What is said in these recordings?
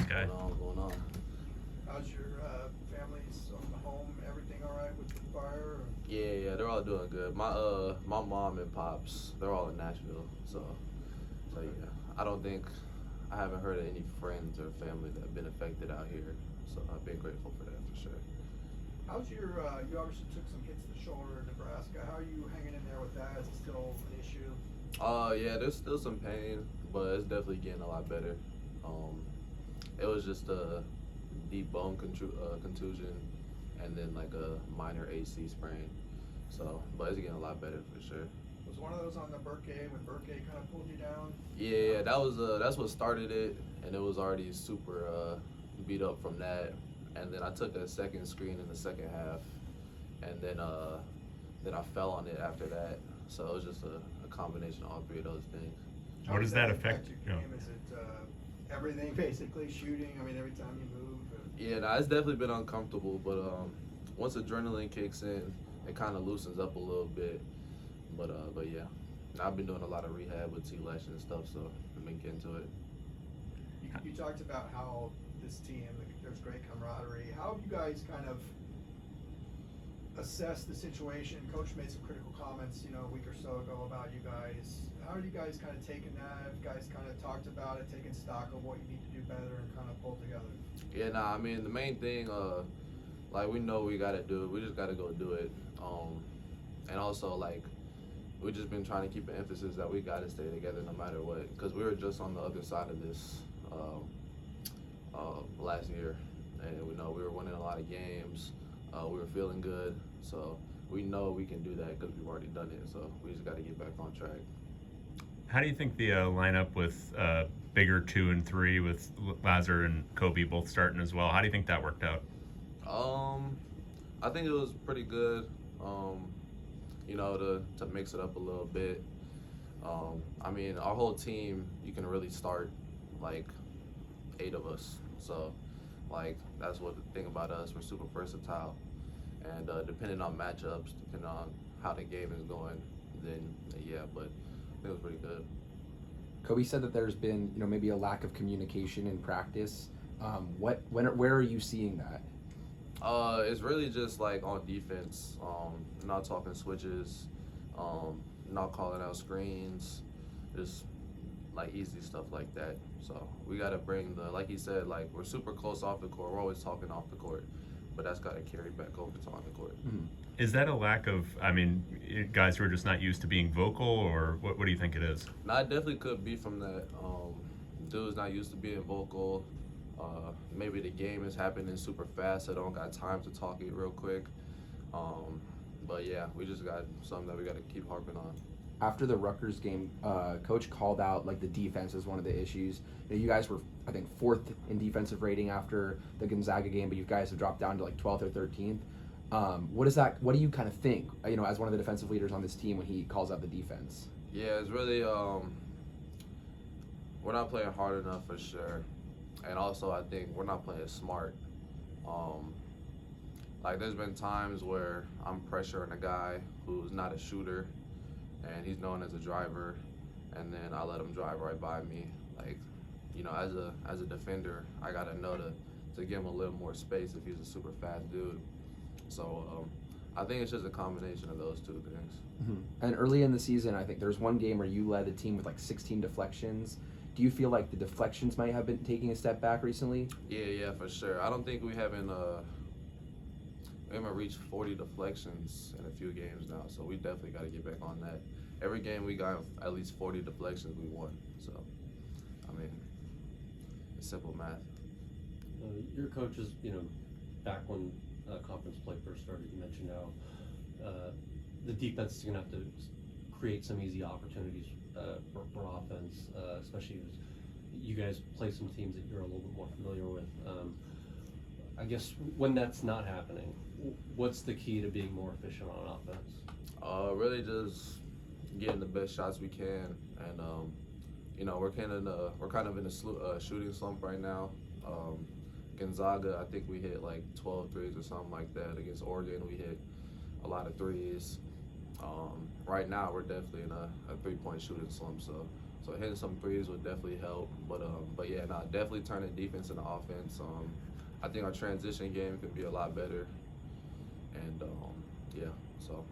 Skyy? What's going on? How's your family's home? Everything all right with the fire? Or? Yeah, they're all doing good. My mom and pops, they're all in Nashville. So yeah, I haven't heard of any friends or family that have been affected out here. So I've been grateful for that for sure. How's your? You obviously took some hits to the shoulder in Nebraska. How are you hanging in there with that? Is it still an issue? Yeah, there's still some pain, but it's definitely getting a lot better. It was just a deep bone contusion, and then like a minor AC sprain. So, but it's getting a lot better for sure. Was one of those on the Burkay when Burkay kind of pulled you down? Yeah, that's what started it, and it was already super beat up from that. And then I took a second screen in the second half, and then I fell on it after that. So it was just a combination of all three of those things. How What does that affect your you? game? Is it everything basically? Shooting? I mean, every time you move. Yeah, nah, it's definitely been uncomfortable, but once adrenaline kicks in, it kind of loosens up a little bit. But yeah, I've been doing a lot of rehab with T-Lash and stuff, so I've been getting to it. You talked about how this team, there's great camaraderie. How have you guys kind of assessed the situation? Coach made some critical comments, a week or so ago about you guys. How are you guys kind of taking that? Have you guys kind of talked about it, taking stock of what you need to do better and kind of pull together? Yeah, nah, I mean, the main thing, like, we know we got to do it. We just got to go do it. And also, like, we just been trying to keep an emphasis that we got to stay together no matter what. Because we were just on the other side of this last year. And we know we were winning a lot of games. We were feeling good. So we know we can do that because we've already done it. So we just got to get back on track. How do you think the lineup with bigger 2 and 3 with Lazar and Kobe both starting as well? How do you think that worked out? I think it was pretty good. To mix it up a little bit. I mean, our whole team, you can really start like 8 of us. So, like, that's what the thing about us. We're super versatile, and depending on matchups, depending on how the game is going, then yeah. But I think it was pretty good. Kobe said that there's been, maybe a lack of communication in practice. Where are you seeing that? It's really just like on defense, not talking switches, not calling out screens, just like easy stuff like that. So we got to bring like he said, like we're super close off the court. We're always talking off the court, but that's got to carry back over to on the court. Mm-hmm. Is that a lack of, guys who are just not used to being vocal, or what do you think it is? No, it definitely could be from that. Dude's not used to being vocal. Maybe the game is happening super fast, so I don't got time to talk it real quick. But yeah, we just got something that we got to keep harping on. After the Rutgers game, Coach called out like the defense as one of the issues. You guys were, I think, 4th in defensive rating after the Gonzaga game, but you guys have dropped down to like 12th or 13th. What do you kind of think, as one of the defensive leaders on this team when he calls out the defense? Yeah, it's really, we're not playing hard enough for sure. And also, I think we're not playing smart. Like, there's been times where I'm pressuring a guy who's not a shooter, and he's known as a driver, and then I let him drive right by me. Like, as a defender, I gotta know to give him a little more space if he's a super fast dude. So I think it's just a combination of those two things. Mm-hmm. And early in the season, I think there's one game where you led the team with like 16 deflections. Do you feel like the deflections might have been taking a step back recently? Yeah, for sure. I don't think we haven't reached 40 deflections in a few games now, so we definitely got to get back on that. Every game we got at least 40 deflections, we won. So, I mean, it's simple math. Your coaches, back when conference play first started, you mentioned how the defense is going to have to create some easy opportunities for offense, especially as you guys play some teams that you're a little bit more familiar with. I guess when that's not happening, what's the key to being more efficient on offense? Really just getting the best shots we can, and we're kind of in a shooting slump right now. Gonzaga, I think we hit like 12 threes or something like that. Against Oregon, we hit a lot of threes. Right now, we're definitely in a 3-point shooting slump, so So hitting some threes would definitely help. But yeah, nah, definitely turning defense into offense. I think our transition game can be a lot better. And yeah, so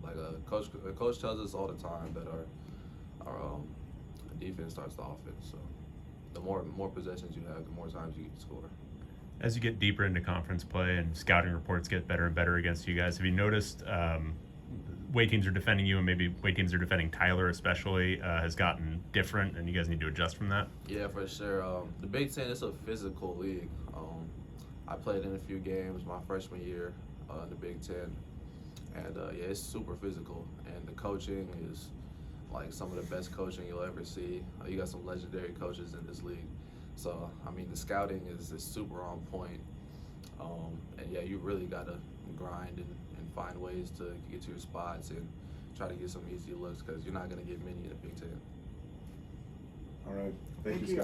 like coach tells us all the time that our defense starts the offense. So the more possessions you have, the more times you get to score. As you get deeper into conference play and scouting reports get better and better against you guys, have you noticed way teams are defending you, and maybe way teams are defending Tyler especially, has gotten different, and you guys need to adjust from that? Yeah, for sure. The Big Ten is a physical league. I played in a few games my freshman year in the Big Ten, and yeah, it's super physical. And the coaching is like some of the best coaching you'll ever see. You got some legendary coaches in this league. So, I mean, the scouting is super on point. And yeah, you really got to grind and find ways to get to your spots and try to get some easy looks because you're not going to get many in the Big Ten. All right. Thank you, you. Skyy.